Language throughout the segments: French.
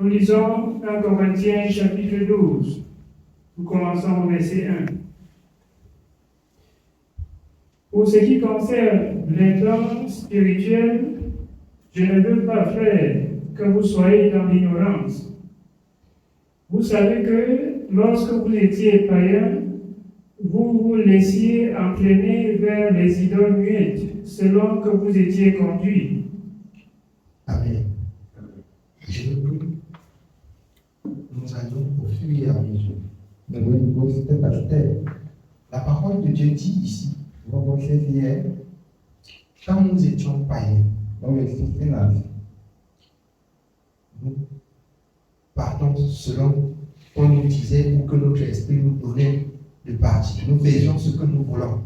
Nous lisons 1 Corinthiens chapitre 12. Nous commençons au verset 1. Pour ce qui concerne les dons spirituels, je ne veux pas, frère, que vous soyez dans l'ignorance. Vous savez que lorsque vous étiez païens, vous vous laissiez entraîner vers les idoles muettes, selon que vous étiez conduits. Amen. Je veux que nous allons au fur et à mesure. La parole de Dieu dit ici, quand nous étions païens, nous partons selon qu'on nous disait ou que notre esprit nous donnait de parti. Nous faisions ce que nous voulons.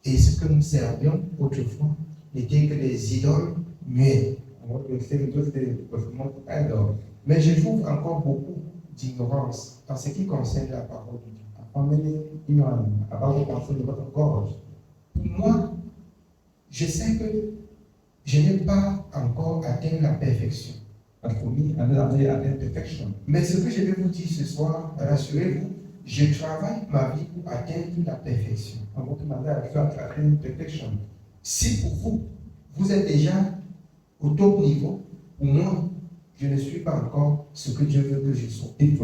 Et ce que nous servions autrefois n'était que des idoles muettes. Mais je trouve encore beaucoup d'ignorance en ce qui concerne la parole de Dieu. Pour moi, je sais que je n'ai pas encore atteint la perfection. Mais ce que je vais vous dire ce soir, rassurez-vous, je travaille ma vie pour atteindre la perfection. Si pour vous, vous êtes déjà au top niveau, pour moi, je ne suis pas encore ce que Dieu veut que je sois. Je veux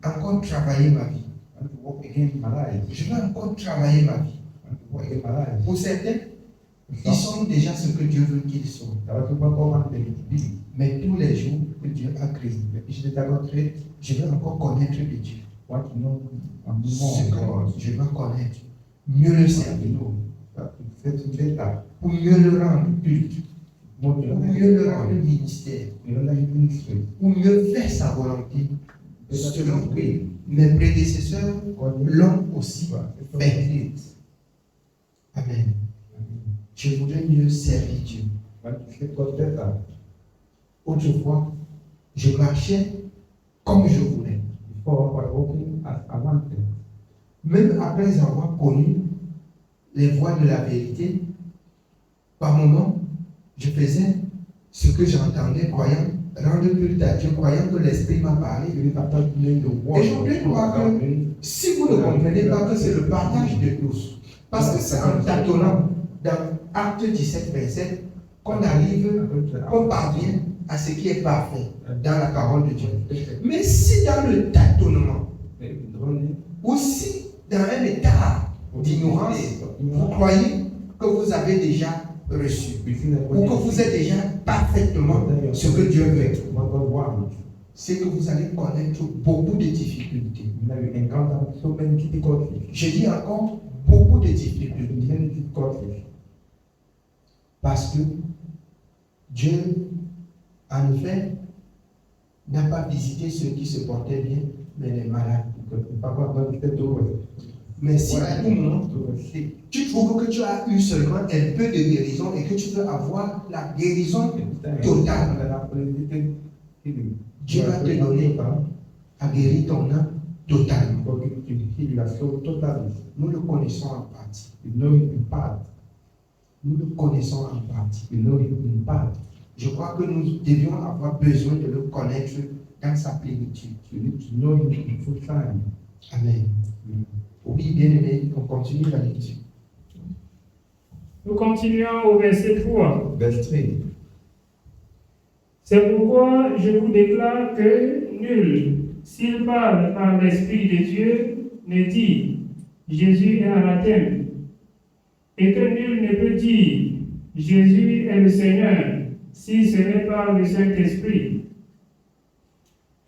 encore travailler ma vie. Je veux encore travailler ma vie. Pour certains, ils sont déjà ce que Dieu veut qu'ils soient. Mais tous les jours que Dieu a créé, je veux encore connaître le Dieu. Ce que je veux connaître, mieux le servir, pour mieux le rendre culte, pour mieux le rendre ministère, pour mieux faire sa volonté, selon que mes prédécesseurs l'ont aussi fait. Amen. Je voudrais mieux servir Dieu. Autrefois, je marchais comme je voulais. Même après avoir connu les voies de la vérité, par moments, je faisais ce que j'entendais, croyant rendre culte à Dieu, croyant que l'Esprit m'a parlé. Et je voudrais croire que si vous ne comprenez pas que c'est le partage de tous, parce que c'est en tâtonnant dans Acte 17, 27 qu'on arrive, qu'on parvient à ce qui est parfait dans la parole de Dieu. Mais si dans le tâtonnement, ou si dans un état d'ignorance, vous croyez que vous avez déjà reçu, ou que vous êtes déjà parfaitement ce que Dieu veut, c'est que vous allez connaître beaucoup de difficultés. Je dis encore beaucoup de difficultés. Parce que Dieu, en effet, n'a pas visité ceux qui se portaient bien, mais les malades. Mais si à tout moment, tu trouves que tu as eu seulement un peu de guérison et que tu veux avoir la guérison totale, Dieu va te donner à guérir ton âme totalement. Nous le connaissons en partie. Nous le connaissons en partie. Je crois que nous devions avoir besoin de le connaître dans sa plénitude. Amen. Oui, bien aimé, on continue la lecture. Nous continuons au verset 3. C'est pourquoi je vous déclare que nul, s'il parle par l'Esprit de Dieu, ne dit Jésus est anathème, et que nul ne peut dire Jésus est le Seigneur si ce n'est par le Saint-Esprit.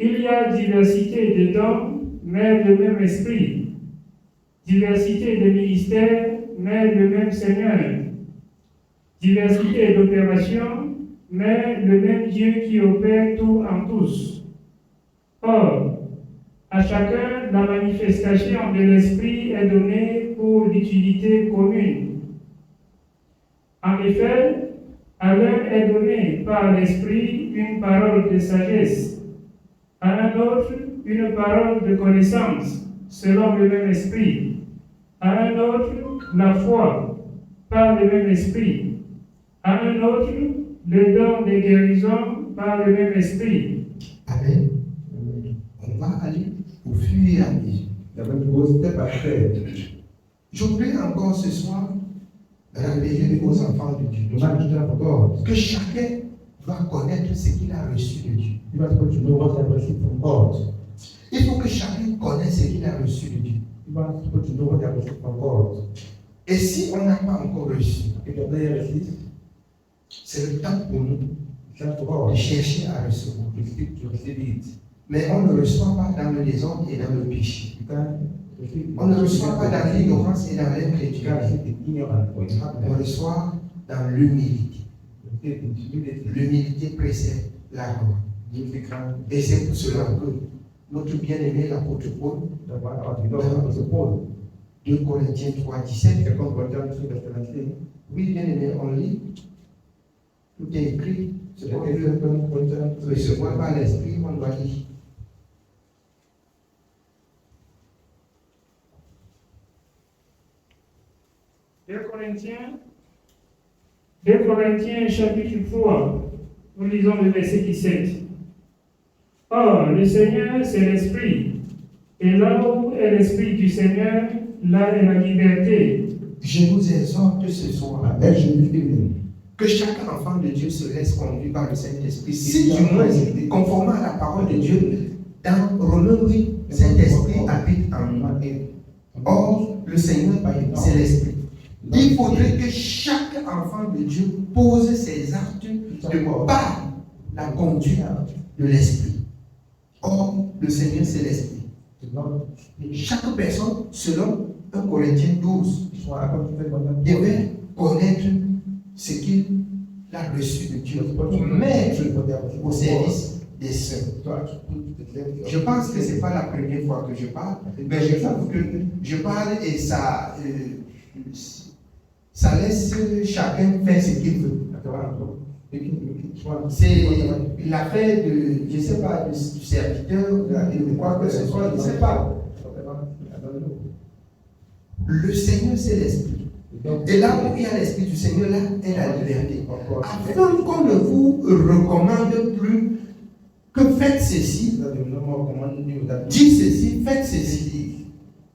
Il y a diversité de dons, mais le même Esprit, diversité de ministères, mais le même Seigneur, diversité d'opérations, mais le même Dieu qui opère tout en tous. Or, à chacun, la manifestation de l'Esprit est donnée pour l'utilité commune. En effet, à l'un est donnée par l'Esprit une parole de sagesse, à un autre une parole de connaissance, selon le même Esprit, à un autre la foi, par le même esprit. À un autre, le don de guérison par le même esprit. Amen. On va aller au fur et à mesure. Je voudrais encore ce soir rappeler aux enfants de Dieu que chacun va connaître ce qu'il a reçu de Dieu. Il faut que chacun connaisse ce qu'il a reçu de Dieu. Et si on n'a pas encore reçu, c'est le temps pour nous de chercher à recevoir. Mais on ne reçoit pas dans le désordre et dans le péché. On ne reçoit pas dans l'ignorance et dans l'incrédulité. On reçoit dans l'humilité. L'humilité précède la gloire. Et c'est pour cela que notre bien-aimé l'apôtre Paul, dans 2 Corinthiens 3, 17, oui, bien-aimé, on lit, tout est écrit, recevoir par l'esprit, on doit lire. Deux Corinthiens chapitre 3, nous lisons le verset 17. Or, le Seigneur, c'est l'Esprit, et là où est l'Esprit du Seigneur, là est la liberté. Je vous exhorte ce soir que chaque enfant de Dieu se laisse conduire par le Saint-Esprit. Si du moins, conformément à la parole de Dieu, dans Romains 8, Saint-Esprit habite en nous. Or, le Seigneur, c'est l'Esprit. Il faudrait que chaque enfant de Dieu pose ses actes par la conduite de l'Esprit. Or, le Seigneur, c'est l'Esprit. Chaque personne, selon 1 Corinthiens 12, devait connaître ce qu'il a reçu de Dieu pour mettre au service des saints. Je pense que ce n'est pas la première fois que je parle, mais je trouve que je parle et ça laisse chacun faire ce qu'il veut. C'est l'affaire de, je ne sais pas, du serviteur, de quoi que ce soit, je ne sais pas. Le Seigneur, c'est l'Esprit. Et là où il y a l'Esprit du Seigneur, là est la liberté. Afin qu'on ne vous recommande plus que faites ceci, dites ceci, faites ceci,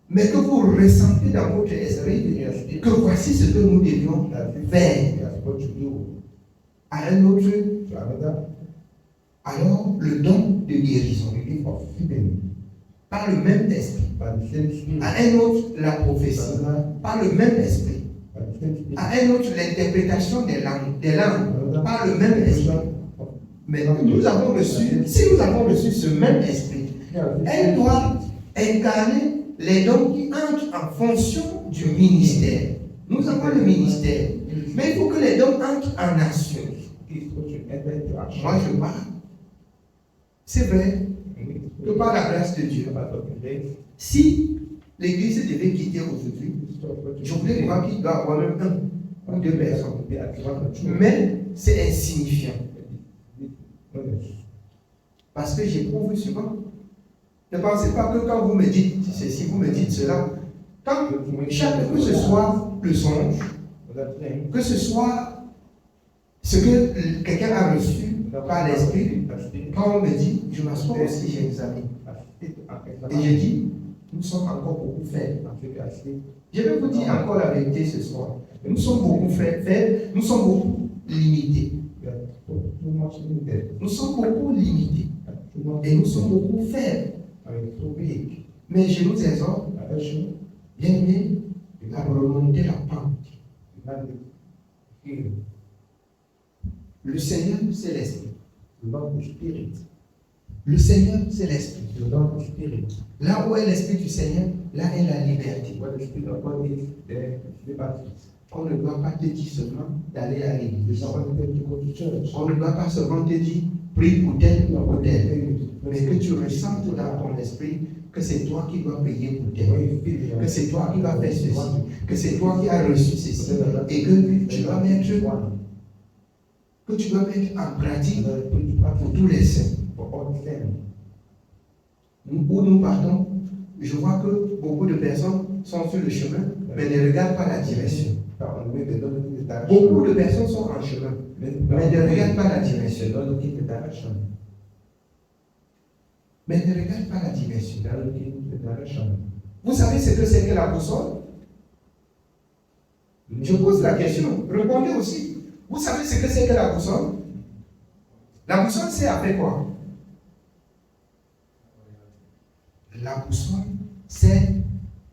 mais que vous ressentez dans votre esprit que voici ce que nous devions faire. À un autre, alors le don de guérison par le même esprit. À un autre, la prophétie par le même esprit. À un autre, l'interprétation des langues par le même esprit. Mais nous avons reçu, si nous avons reçu ce même esprit, elle doit incarner les dons qui entrent en fonction du ministère. Nous avons le ministère, mais il faut que les dons entrent en action. Moi, je parle. C'est vrai que par la grâce de Dieu, si l'Église devait quitter aujourd'hui, je voudrais croire qu'il doit avoir même 1 ou 2 personnes. Mais c'est insignifiant. Parce que j'éprouve souvent. Ne pensez pas que quand vous me dites ceci, vous me dites cela. Quand que ce soit le songe, que ce soit ce que quelqu'un a reçu par l'esprit, quand on me dit, je m'assois aussi, j'examine. Et je dis, nous sommes encore beaucoup faibles. Je vais vous dire encore la vérité ce soir. Nous sommes beaucoup faibles, nous sommes beaucoup limités. Nous sommes beaucoup limités. Et nous sommes beaucoup faibles. Mais je nous exhorte, bien aimé, à remonter la pente. Le Seigneur, c'est l'Esprit. Le Seigneur, c'est l'Esprit. Là où est l'Esprit du Seigneur, là est la liberté. On ne doit pas te dire seulement d'aller à l'église. On ne doit pas seulement te dire prie pour tel ou pour tel. Mais que tu ressentes dans ton esprit que c'est toi qui dois payer pour tel. Que c'est toi qui vas faire ceci. Que c'est toi qui as reçu ceci. Et que tu dois mettre en pratique pour tous les saints. Où nous partons, je vois que beaucoup de personnes sont sur le chemin, mais ne regardent pas la direction. Beaucoup de personnes sont en chemin, mais ne regardent pas la direction. Mais ne regardent pas la direction. Vous savez ce que c'est que la boussole? Je pose la question. Répondez aussi. Vous savez ce que c'est que la boussole? La boussole, c'est après quoi? La boussole, c'est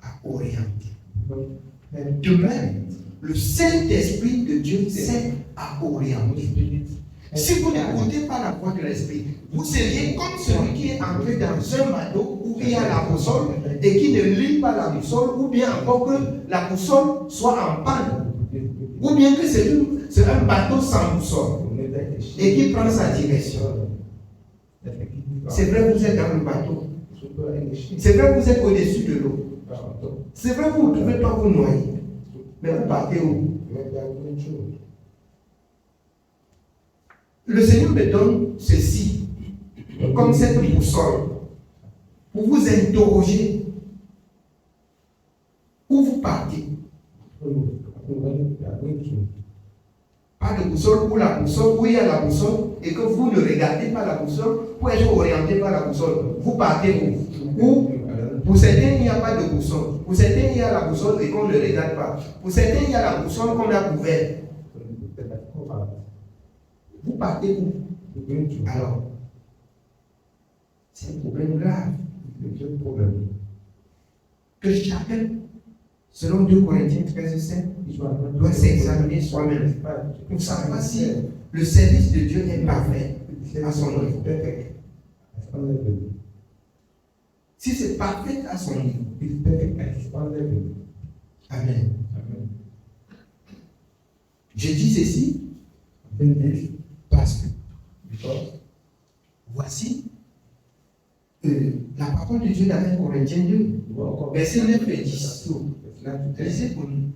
à orienter. De même, le Saint-Esprit de Dieu, c'est à orienter. Si vous n'écoutez pas la voix de l'Esprit, vous seriez comme celui qui est entré dans un bateau où il y a la boussole et qui ne lit pas la boussole, ou bien encore que la boussole soit en panne, ou bien que c'est un bateau sans boussole et qui prend sa direction. C'est vrai que vous êtes dans le bateau. C'est vrai que vous êtes au-dessus de l'eau. C'est vrai que vous ne pouvez pas vous noyer. Mais vous partez où? Le Seigneur me donne ceci, comme cette boussole, pour vous interroger. Où vous partez? Pas de boussole ou la boussole, où il y a la boussole, et que vous ne regardez pas la boussole, pour être orienté par la boussole. Vous partez où? Ou pour certains, il n'y a pas de boussole. Pour certains, il y a la boussole et qu'on ne regarde pas. Pour certains, il y a la boussole qu'on a couverte. Vous partez où? Alors, c'est un problème grave. Que chacun, selon 2 Corinthiens 13:7, doit s'examiner soi-même pour savoir si le service de Dieu est parfait à son niveau. Si c'est parfait à son niveau. Amen. Je dis ceci parce que voici la parole de Dieu dans 1 Corinthiens 2, verset 9 et 10. Lisez pour nous.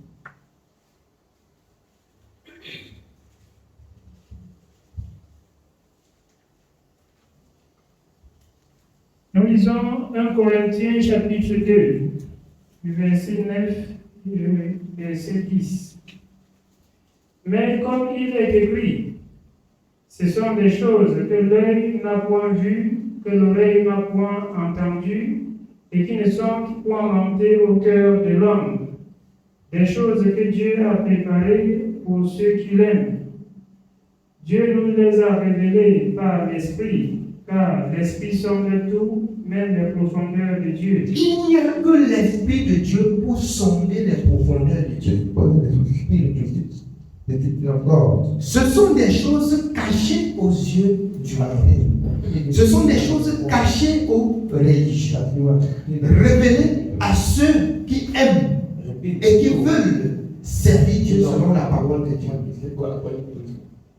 Nous lisons 1 Corinthiens chapitre 2, du verset 9 et verset 10. Mais comme il est écrit, ce sont des choses que l'œil n'a point vues, que l'oreille n'a point entendues, et qui ne sont point montées au cœur de l'homme. Des choses que Dieu a préparées pour ceux qui l'aiment. Dieu nous les a révélées par l'Esprit, car l'Esprit sonde tout, même les profondeurs de Dieu. Il n'y a que l'Esprit de Dieu pour sonder les profondeurs de Dieu. Ce sont des choses cachées aux yeux du monde. Ce sont des choses cachées aux religieux, révélées à ceux qui aiment et qui veulent servir Dieu selon la parole de Dieu.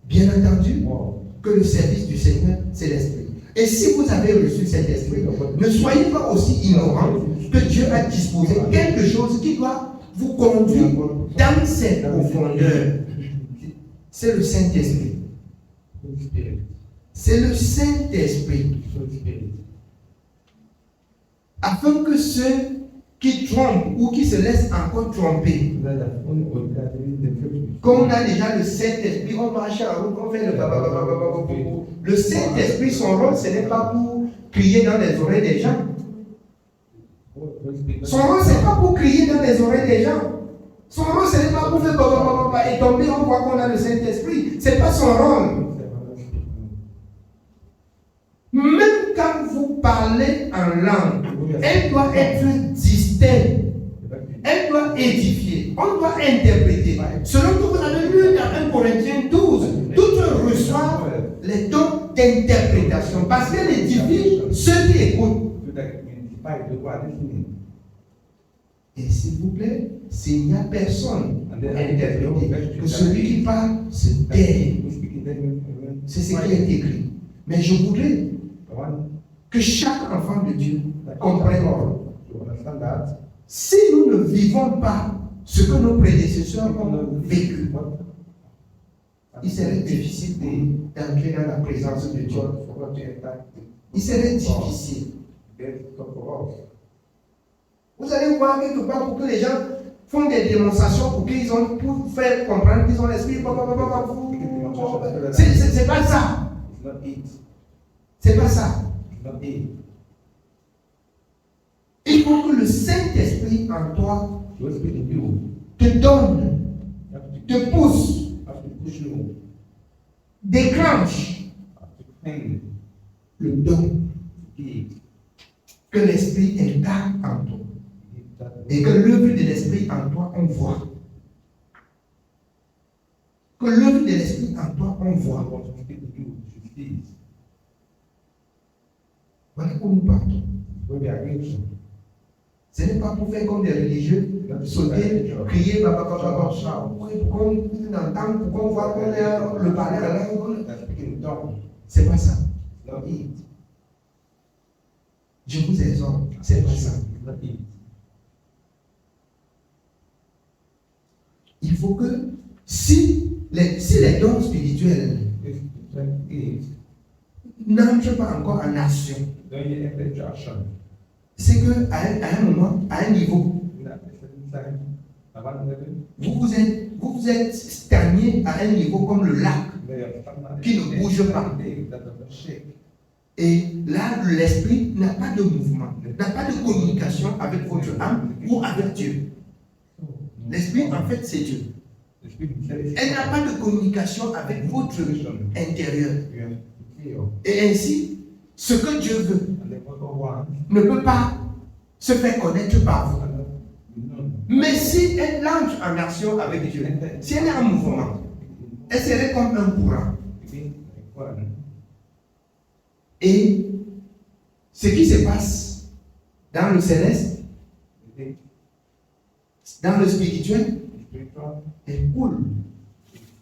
Bien entendu que le service du Seigneur, c'est l'Esprit. Et si vous avez reçu cet Esprit, ne soyez pas aussi ignorants que Dieu a disposé quelque chose qui doit vous conduire dans cette profondeur. C'est le Saint-Esprit. C'est le Saint-Esprit. Afin que ceux qui trompent ou qui se laissent encore tromper, comme on a déjà le Saint-Esprit, on marche en route, on fait le Saint-Esprit, son rôle, ce n'est pas pour crier dans les oreilles des gens. Son rôle, ce n'est pas pour crier dans les oreilles des gens. Son rôle, ce n'est pas pour faire et tomber, on voit qu'on a le Saint-Esprit. Ce n'est pas son rôle. Même quand vous parlez en langue, elle doit être distincte. Elle doit édifier. On doit interpréter. Selon que vous avez lu dans 1 Corinthiens 12, toutes reçoivent les dons d'interprétation. Parce qu'elle édifie ceux qui écoutent. Et s'il vous plaît, s'il n'y a personne à interpréter, que celui qui parle se tait. C'est ce qui est écrit. Mais je voudrais que chaque enfant de Dieu comprenne si nous ne vivons pas ce que nos prédécesseurs ont vécu, il serait difficile d'entrer dans la présence de Dieu. Il serait difficile. Vous allez voir quelque part pour que les gens font des démonstrations pour faire comprendre qu'ils ont l'esprit. C'est pas ça. C'est pas ça. Il faut que le Saint-Esprit en toi te donne, te pousse, déclenche le don que l'Esprit incarne en toi. Et que l'œuvre de l'Esprit en toi, on voit. Que l'œuvre de l'Esprit en toi, on voit. Voilà où nous partons. Ce n'est pas pour faire comme des religieux, sauter, crier, pour qu'on entende, pour qu'on voit qu'on est le palais à la. C'est pas ça. Je vous exhorte, c'est pas ça. Il faut que si les dons spirituels n'entrent pas encore en action, c'est qu'à un moment, à un niveau, vous vous êtes stagné à un niveau comme le lac qui ne bouge pas. Et là, l'esprit n'a pas de mouvement, n'a pas de communication avec votre âme ou avec Dieu. L'esprit, en fait, c'est Dieu. Elle n'a pas de communication avec votre intérieur. Et ainsi, ce que Dieu veut ne peut pas se faire connaître par vous. Mais si elle entre en action avec Dieu, si elle est en mouvement, elle serait comme un courant. Et ce qui se passe dans le céleste, dans le spirituel, elle coule.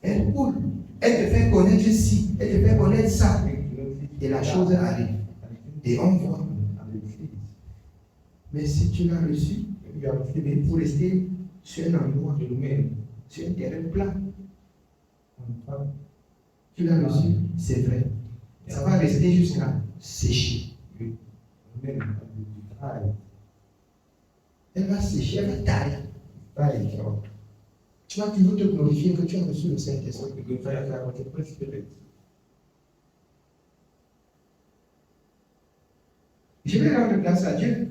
Elle coule. Elle te fait connaître ci, elle te fait connaître ça. Et la chose arrive. Et on voit. Mais si tu l'as reçu, il faut rester sur un endroit, sur un terrain plat. Tu l'as reçu, c'est vrai. Ça va rester jusqu'à sécher. Elle va sécher, elle va tailler. Tu vas toujours te glorifier que tu as reçu le Saint-Esprit. Je vais rendre grâce à Dieu.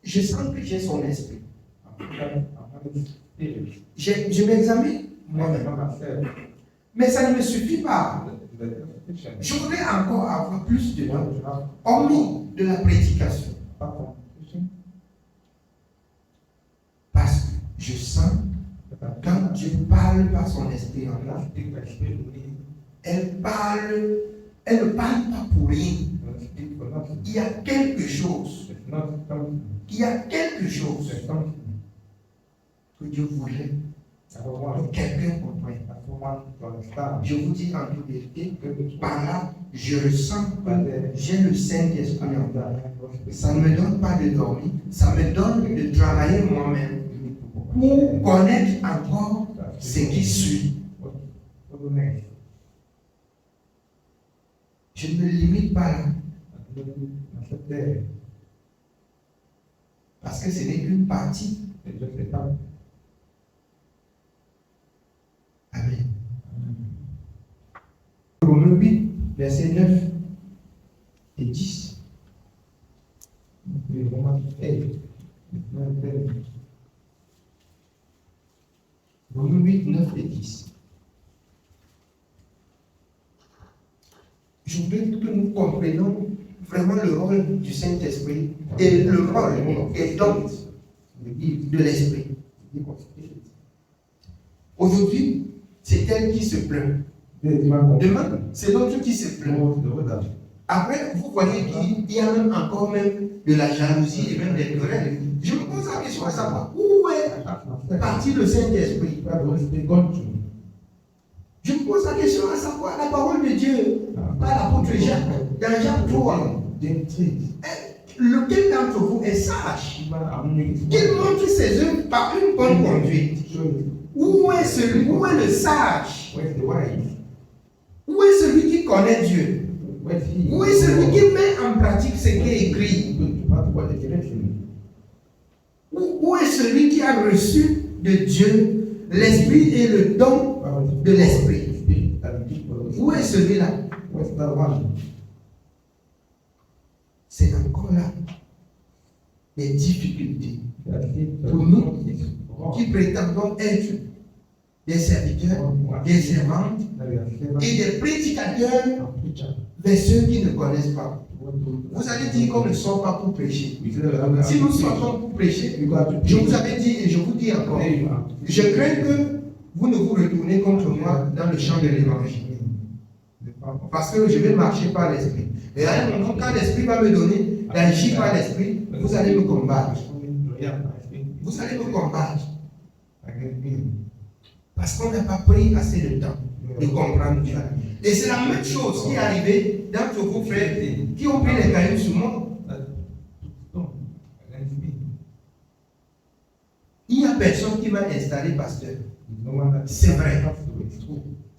Je sens que j'ai son esprit. Je m'examine moi-même. Mais ça ne me suffit pas. Je voudrais encore avoir plus de temps, hormis de la prédication. Parce que je sens, quand Dieu parle par son esprit en moi, elle ne parle pas pour rien. Il y a quelque chose. Il y a quelque chose que Dieu voulait que quelqu'un comprenne. Je vous dis en toute vérité que par là, je ressens que j'ai le Saint-Esprit en moi. Ça ne me donne pas de dormir, ça me donne de travailler moi-même pour connaître encore ce qui suit. Je ne me limite pas là. Parce que ce n'est qu'une partie. Amen. Romains 8, versets 9 et 10. Romains 8, 9 et 10. Je voudrais que nous comprenions vraiment le rôle du Saint-Esprit et le rôle et donc de l'Esprit. Aujourd'hui, c'est elle qui se plaint. Demain, c'est l'autre qui se plaint. Après, vous voyez qu'il y a même encore de la jalousie et même des querelles. Je me pose la question à savoir où est parti le Saint-Esprit. Je me pose la question à savoir la parole de Dieu par l'apôtre Jacques, dans Jacques 3. Lequel d'entre vous est sage? Qu'il montre ses œuvres par une bonne conduite. Où est le sage? Où est celui qui connaît Dieu? Où est celui qui met en pratique ce qui est écrit? Où est celui qui a reçu de Dieu l'esprit et le don de l'esprit? Où est celui-là? C'est encore là des difficultés pour nous qui prétendons être des serviteurs, des servantes et des prédicateurs vers ceux qui ne connaissent pas. Vous allez dire qu'on ne sort pas pour prêcher. Si nous sortons pour prêcher, je vous avais dit et je vous dis encore, je crains que vous ne vous retournez contre moi dans le champ de l'évangile. Parce que je vais marcher par l'esprit. Et à un moment, quand l'esprit va me donner d'agir par l'esprit, vous allez me combattre. Vous allez me combattre. Parce qu'on n'a pas pris assez de temps de comprendre Dieu. Et c'est la même chose qui est arrivée dans vos frères qui ont pris les cailloux sur moi. Il n'y a personne qui m'a installé pasteur. C'est vrai.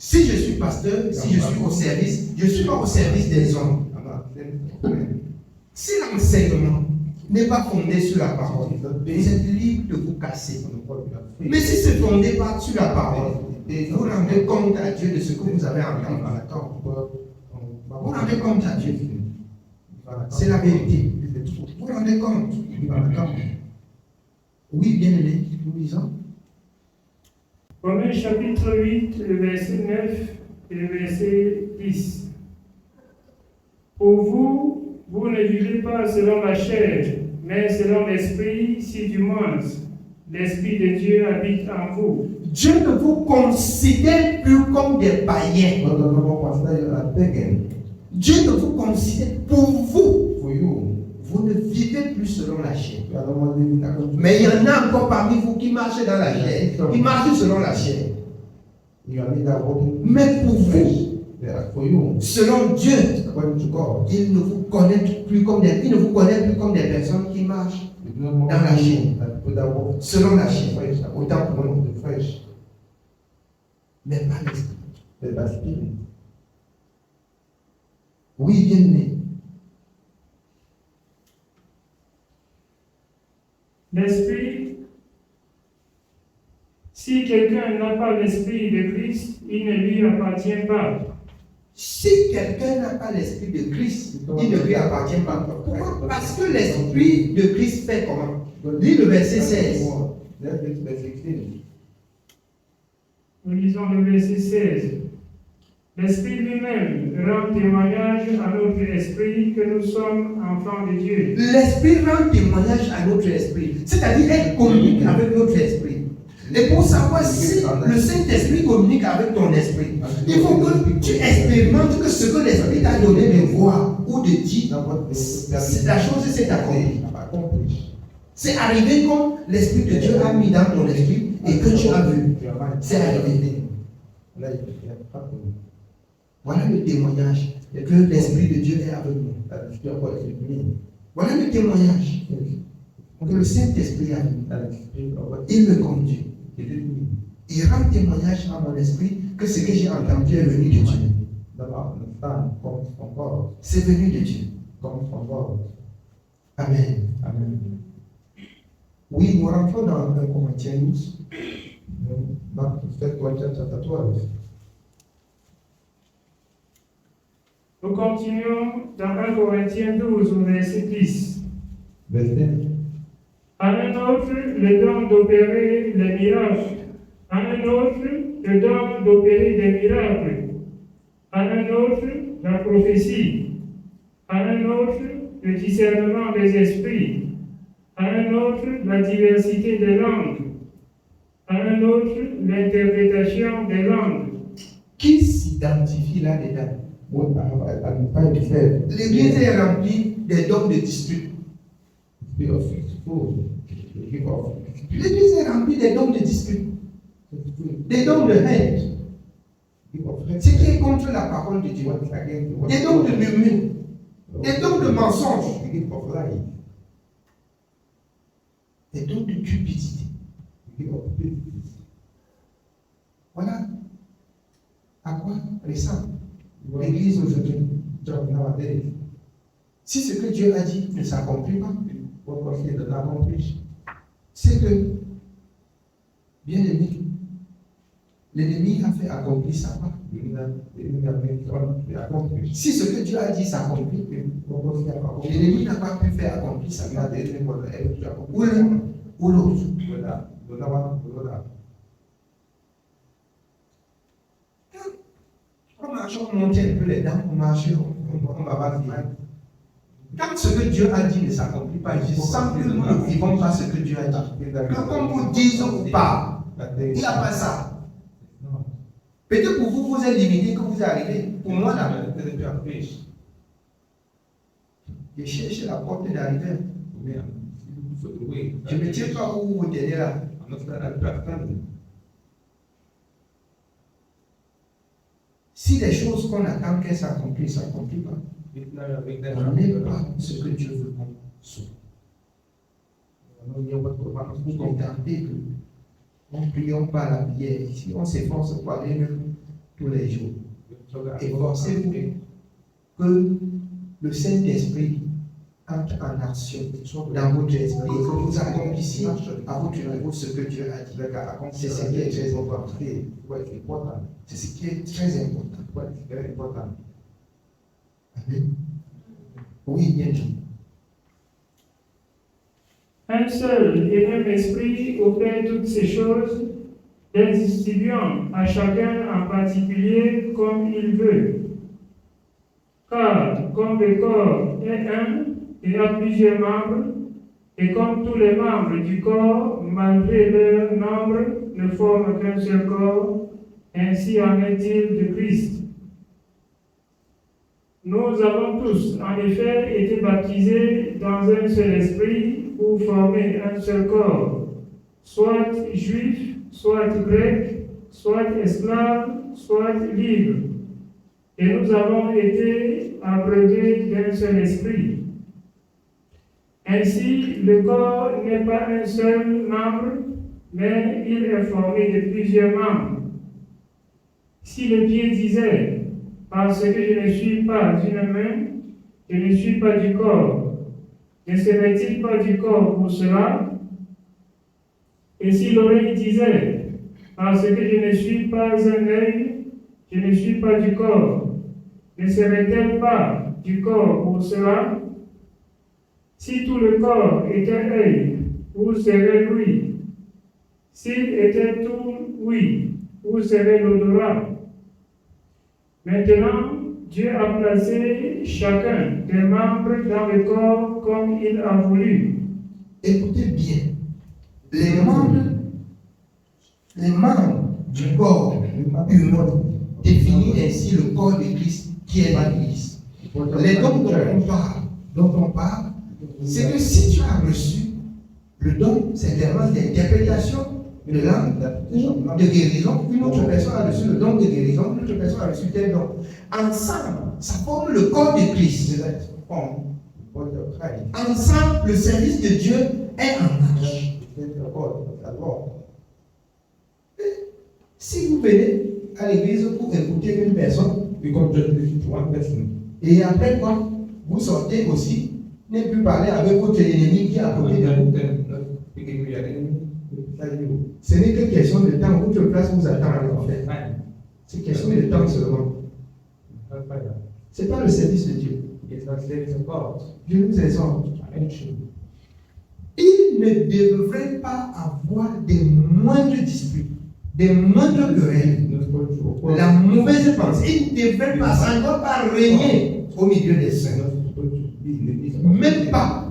Si je suis pasteur, si je suis au service, je ne suis pas au service des hommes. Si l'enseignement n'est pas fondé sur la parole, vous êtes libre de vous casser. Mais si c'est fondé pas sur la parole, vous rendez compte à Dieu de ce que vous avez entendu. Vous rendez compte à Dieu. C'est la vérité. Vous rendez compte. Oui, bien aimé, nous lisons. Romains chapitre 8, le verset 9 et le verset 10. Pour vous, vous ne vivez pas selon la chair, mais selon l'esprit, si du moins l'esprit de Dieu habite en vous. Dieu ne vous considère plus comme des païens. Dieu ne vous considère pour vous. Vous ne vivez plus selon la chair. Mais il y en a encore parmi vous qui marchent dans la chair, qui marchent selon la chair. Mais pour vous, selon Dieu, il ne vous connaît plus comme des personnes qui marchent dans la chair. Selon la chair, autant pour nous. Mais pas l'esprit. Oui, bien aimé. L'esprit, si quelqu'un n'a pas l'esprit de Christ, il ne lui appartient pas. Si quelqu'un n'a pas l'esprit de Christ, il ne lui appartient pas. Pourquoi? Parce que l'esprit de Christ fait comment? Lis le verset 16. Nous lisons le verset 16. L'Esprit lui-même rend témoignage à notre esprit que nous sommes enfants de Dieu. L'Esprit rend témoignage à notre esprit. C'est-à-dire, elle communique avec notre esprit. Et pour savoir si le Saint-Esprit communique avec ton esprit, il faut que tu expérimentes que ce que l'Esprit t'a donné de voir ou de dire, la chose s'est accomplie. C'est arrivé comme l'Esprit de Dieu a mis dans ton esprit et que tu as vu. C'est arrivé. Voilà le témoignage que l'Esprit de Dieu est avec nous. Voilà le témoignage que le Saint-Esprit a mis. Il me conduit. Il rend témoignage à mon esprit que ce que j'ai entendu est venu de Dieu. C'est venu de Dieu. Amen. Amen. Oui, nous rentrons dans 1 Corinthiens 12. Nous continuons dans 1 Corinthiens 12, au verset 10. À un autre, le don d'opérer les miracles. À un autre, le don d'opérer des miracles. À un autre, la prophétie. À un autre, le discernement des esprits. À un autre, la diversité des langues. À un autre, l'interprétation des langues. Qui s'identifie là-dedans? L'église est remplie des dons de dispute. L'église est remplie des dons de dispute, des dons de haine, ce qui est contre la parole de Dieu, des dons de murmure, des dons de mensonges, des dons de cupidité. Voilà à quoi ressemble l'église aujourd'hui. Si ce que Dieu a dit ne s'accomplit pas, c'est que, bien aimé, l'ennemi a fait accomplir sa part. Si ce que Dieu a dit s'accomplit, l'ennemi n'a pas pu faire accomplir sa part. Ou l'un ou l'autre. On marche, on monte un peu les dents, on marche, on va pas vivre. Quand ce que Dieu a dit ne s'accomplit pas, simplement nous ne vivons pas ce que Dieu a dit. Que qu'on vous dise ou pas, il n'y a pas ça. Peut-être pour vous, vous êtes limité, que vous arrivez. Pour moi, là, je cherche la porte d'arrivée. Je ne tiens pas où vous tenez là. Si les choses qu'on attend qu'elles s'accomplissent, ne s'accomplissent pas, on n'est pas ce que Dieu veut qu'on soit. Vous contentez que nous ne prions pas la prière. Ici, on s'efforce pour aller mieux tous les jours. Efforcez-vous que le Saint-Esprit entre en action dans votre esprit et que vous accomplissiez à votre niveau ce que Dieu a dit. C'est ce qui est très important. C'est ce qui est très important. Amen. Oui, bien sûr. Un seul et même esprit opère toutes ces choses, les distribuant à chacun en particulier comme il veut. Car comme le corps est un et a plusieurs membres, et comme tous les membres du corps, malgré leur nombre, ne forment qu'un seul corps, ainsi en est-il de Christ. Nous avons tous, en effet, été baptisés dans un seul esprit pour former un seul corps, soit juif, soit grec, soit esclave, soit libre. Et nous avons été abreuvés d'un seul esprit. Ainsi, le corps n'est pas un seul membre, mais il est formé de plusieurs membres. Si le pied disait, parce que je ne suis pas une main, je ne suis pas du corps, ne serait-il pas du corps pour cela? Et si l'oreille disait, parce que je ne suis pas un œil, je ne suis pas du corps, ne serait-elle pas du corps pour cela? Si tout le corps était œil, où serait l'ouïe? S'il était tout oui, où serait l'odorat? Maintenant, Dieu a placé chacun des membres dans le corps comme il a voulu. Écoutez bien, les membres du corps humain définissent ainsi le corps de Christ qui est l'Église. Les dons dont on parle, c'est que si tu as reçu le don, c'est vraiment d'interprétation de langue ou de guérison, une autre personne a reçu le don de guérison, une autre personne a reçu tel don. Ensemble, ça forme le corps de Christ. Ensemble, le service de Dieu est en marche. Si vous venez à l'église pour écouter une personne, et après quoi, vous sortez aussi, ne plus parler avec votre ennemi qui est à côté de vous. Ce n'est que question de temps. Votre place vous attend en fait. C'est question de temps seulement. Ce n'est pas le service de Dieu. Je nous exhorte. Il ne devrait pas avoir des moindres disputes, des moindres querelles, la mauvaise pensée. Il ne devrait pas, ça ne doit pas régner au milieu des saints. Même pas.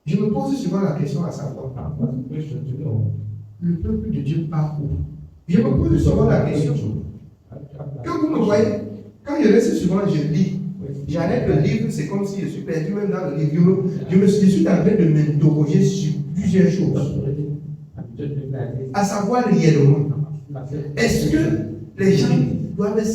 Je me pose souvent la question à savoir, le peuple de Dieu part où? Je me pose souvent la question. Quand vous me voyez, quand je reste souvent, je lis. J'arrête le livre, c'est comme si je suis perdu même dans le livre. Je suis en train de m'interroger sur plusieurs choses. À savoir réellement, est-ce que les gens peuvent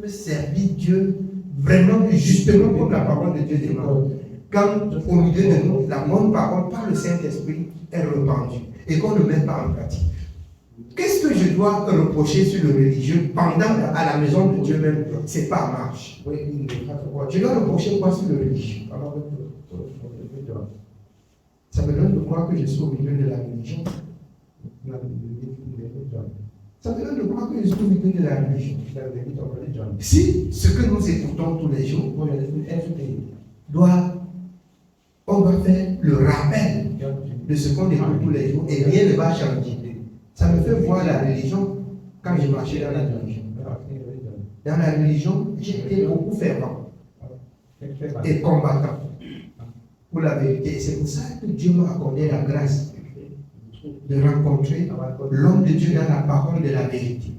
servir Dieu vraiment justement comme la parole de Dieu demande? Quand au milieu de nous, la bonne parole par le Saint-Esprit est répandue et qu'on ne met pas en pratique. Qu'est-ce que je dois reprocher sur le religieux pendant à la maison de Dieu même? C'est pas en marche. Je dois reprocher quoi sur le religieux? Ça me donne de croire que je suis au milieu de la religion. Ça me donne de croire que je suis au milieu de la religion. Si ce que nous écoutons tous les jours on va faire le rappel de ce qu'on écoute tous les jours et rien ne va changer. Ça me fait voir la religion quand je marchais dans la religion. Dans la religion, j'étais beaucoup fervent et combattant pour la vérité. C'est pour ça que Dieu m'a accordé la grâce de rencontrer l'homme de Dieu dans la parole de la vérité.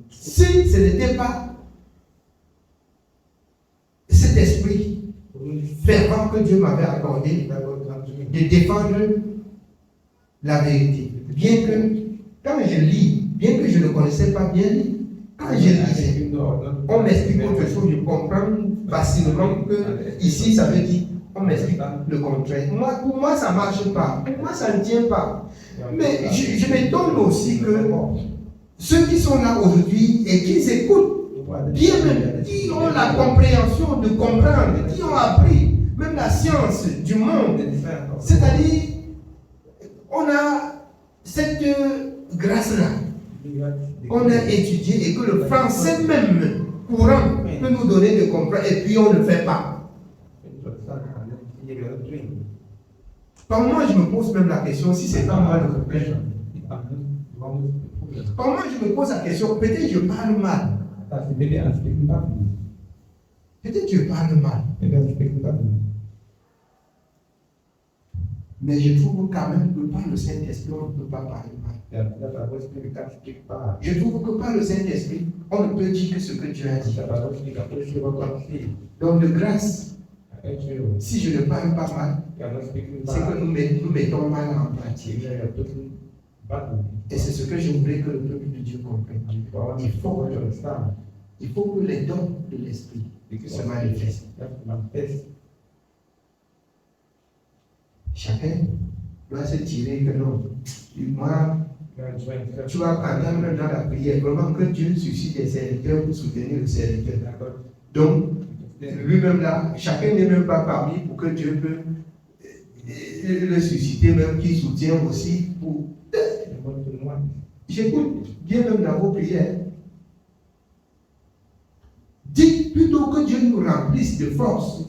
Si ce n'était pas cet esprit fervent que Dieu m'avait accordé de défendre la vérité, bien que quand je lis, bien que je ne connaissais pas bien lire, quand je lisais, on m'explique autre chose, je comprends facilement que ici ça veut dire on m'explique le contraire. Pour moi, ça ne marche pas. Pour moi, ça ne tient pas. Mais je m'étonne aussi que ceux qui sont là aujourd'hui et qui écoutent, bien même, qui ont la compréhension de comprendre, qui ont appris même la science du monde, c'est-à-dire, on a cette grâce-là, on a étudié et que le français même courant peut nous donner de comprendre et puis on ne le fait pas. Par moi, je me pose même la question si c'est pas moi le problème. Par moi, je me pose la question, peut-être je parle mal. Peut-être je parle mal. Mais je trouve quand même que par le Saint-Esprit, on ne peut pas parler mal. Je trouve que par le Saint-Esprit, on ne peut dire que ce que Dieu a dit. Donc de grâce, si je ne parle pas mal, c'est que nous mettons mal en pratique. Et c'est ce que je voudrais que le peuple de Dieu comprenne. Il faut que les dons de l'Esprit se manifestent. Chacun doit se tirer que non. Moi, tu vas pendant même dans la prière, vraiment que Dieu suscite des serviteurs pour soutenir le serviteur. Donc, lui-même là, chacun n'est même pas parmi pour que Dieu peut le susciter, même qui soutient aussi pour. J'écoute bien même dans vos prières. Dites plutôt que Dieu nous remplisse de force,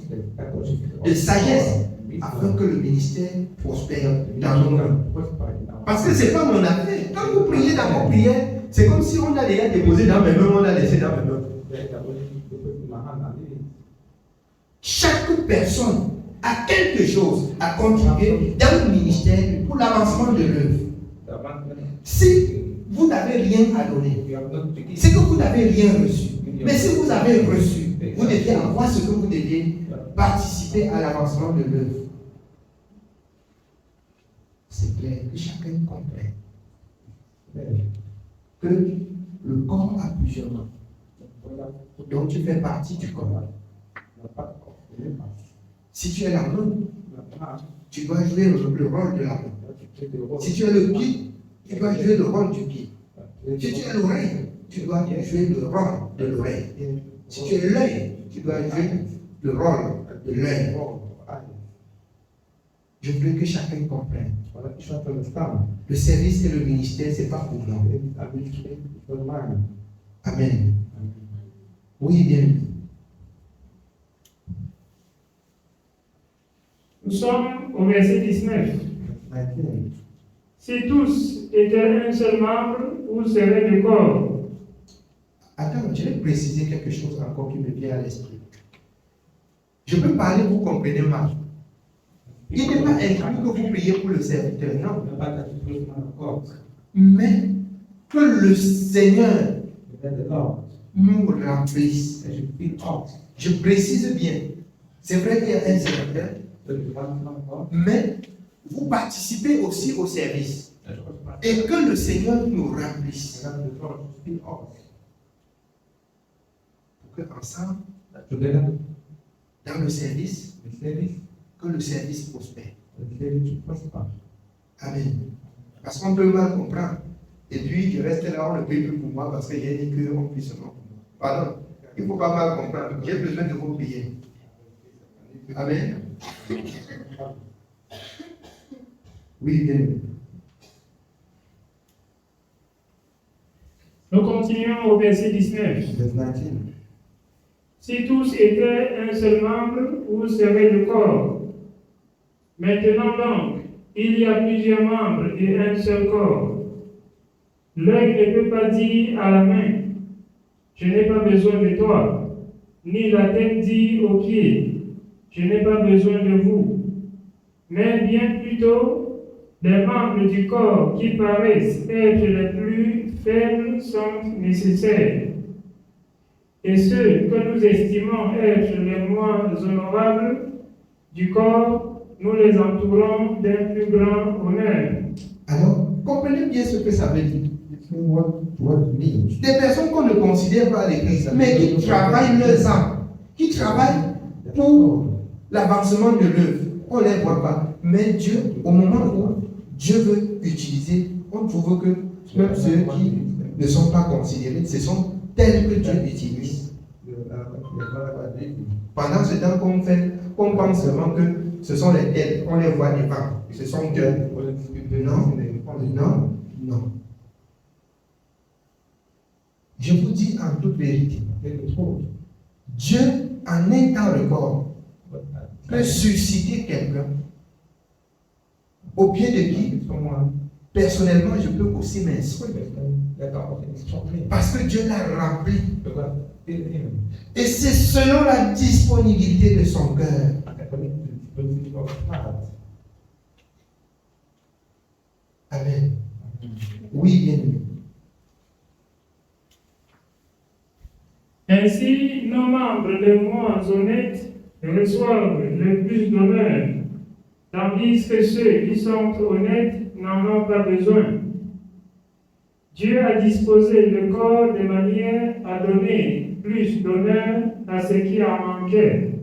de sagesse, afin que le ministère prospère dans nos mains. Parce que ce n'est pas mon affaire. Quand vous priez dans vos prières, c'est comme si on a déjà déposé dans mes mains, on l'a laissé dans mes mains. Chaque personne a quelque chose à contribuer dans le ministère pour l'avancement de l'œuvre. Si vous n'avez rien à donner, c'est que vous n'avez rien reçu. Mais si vous avez reçu, vous devez avoir ce que vous devez participer à l'avancement de l'œuvre. C'est clair que chacun comprenne que le corps a plusieurs membres. Donc tu fais partie du corps. Si tu es la main, tu dois jouer le rôle de la main. Si tu es le pied, tu dois jouer le rôle du pied. Si tu es l'oreille, tu dois jouer le rôle de l'oreille. Si tu es l'œil, tu dois jouer le rôle de l'œil. Je veux que chacun comprenne. Le service et le ministère, ce n'est pas pour nous. Amen. Oui, bien. Nous sommes au verset 19. Si tous étaient un seul membre, où serait le corps? Attends, je vais préciser quelque chose encore qui me vient à l'esprit. Je peux parler, vous comprenez mal. Il n'est pas inclus que vous priez pour le serviteur, non. Mais que le Seigneur nous remplisse. Je précise bien. C'est vrai qu'il y a un serviteur, mais vous participez aussi au service. Et que le Seigneur nous remplisse. Pour que ensemble, dans le service, que le service prospère. Amen. Parce qu'on peut mal comprendre. Et puis, je reste là, on ne prie plus pour moi parce que j'ai dit qu'on prie seulement pour moi. Pardon, il ne faut pas mal comprendre. J'ai besoin de vous prier. Amen. Oui, bien. Nous continuons au verset 19. Si tous étaient un seul membre, où serait le corps? Maintenant donc, il y a plusieurs membres et un seul corps. L'œil ne peut pas dire à la main, je n'ai pas besoin de toi, ni la tête dit aux pieds, je n'ai pas besoin de vous. Mais bien plutôt, les membres du corps qui paraissent être les plus faibles sont nécessaires. Et ceux que nous estimons être les moins honorables du corps, nous les entourons d'un plus grand honneur. Alors, comprenez bien ce que ça veut dire. Des personnes qu'on ne considère pas à l'église, mais qui travaillent leurs âmes, qui travaillent pour l'avancement de l'œuvre. On ne les voit pas. Mais Dieu, au moment où Dieu veut utiliser, on trouve que même ceux qui ne sont pas considérés, ce sont tels que Dieu utilise. Pendant ce temps qu'on pense seulement que ce sont les tels, on les voit devant. Ce sont que non. Je vous dis en toute vérité, Dieu, en un temps record, peut susciter quelqu'un au pied de qui, personnellement, je peux aussi m'instruire. Parce que Dieu l'a rempli. Et c'est selon la disponibilité de son cœur. Amen. Oui, bien-aimé. Ainsi, nos membres les moins honnêtes reçoivent le plus d'honneur, tandis que ceux qui sont honnêtes n'en ont pas besoin. Dieu a disposé le corps de manière à donner plus d'honneur à ce qui en manquait,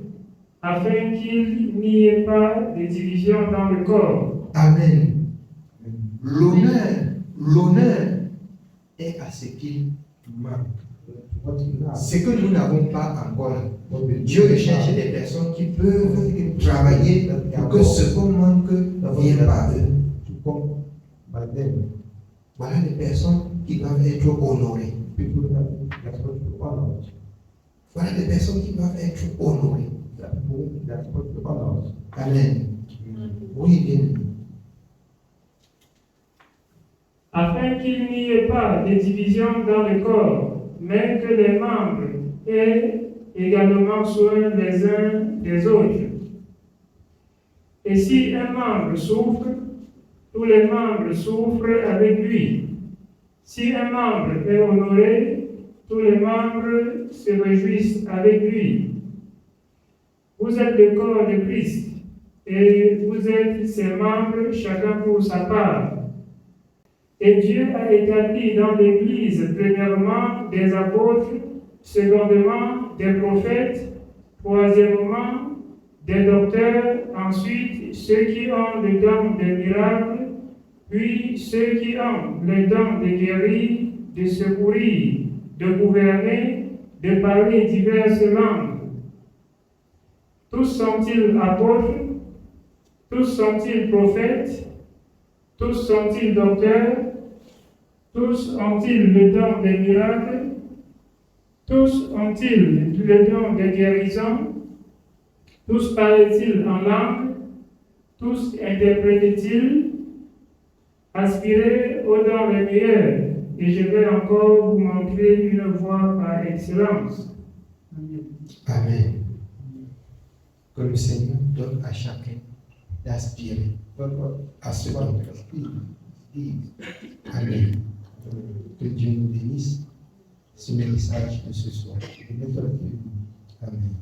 afin qu'il n'y ait pas de division dans le corps. Amen. L'honneur est à ce qu'il manque. Ce que nous n'avons pas encore. Dieu recherche des personnes qui peuvent travailler pour que ce qu'on manque vienne par eux. Voilà des personnes qui doivent être honorées. Voilà des personnes qui doivent être honorées. Amen. Oui, bien. Afin qu'il n'y ait pas de division dans le corps, mais que les membres aient également soin les uns des autres. Et si un membre souffre, tous les membres souffrent avec lui. Si un membre est honoré, tous les membres se réjouissent avec lui. Vous êtes le corps de Christ, et vous êtes ses membres, chacun pour sa part. Et Dieu a établi dans l'Église, premièrement, des apôtres, secondement, des prophètes, troisièmement, des docteurs, ensuite ceux qui ont le don des miracles, puis ceux qui ont le don de guérir, de secourir, de gouverner, de parler diverses langues. Tous sont-ils apôtres? Tous sont-ils prophètes? Tous sont-ils docteurs? Tous ont-ils le don des miracles? Tous ont-ils le don de guérison? Tous parlent-ils en langue? Tous interprètent-ils? Aspirez aux dons les meilleurs, et je vais encore vous montrer une voie par excellence. Amen. Que le Seigneur donne à chacun d'aspirer à ce don. Amen. Que Dieu nous bénisse ce message de ce soir. Amen.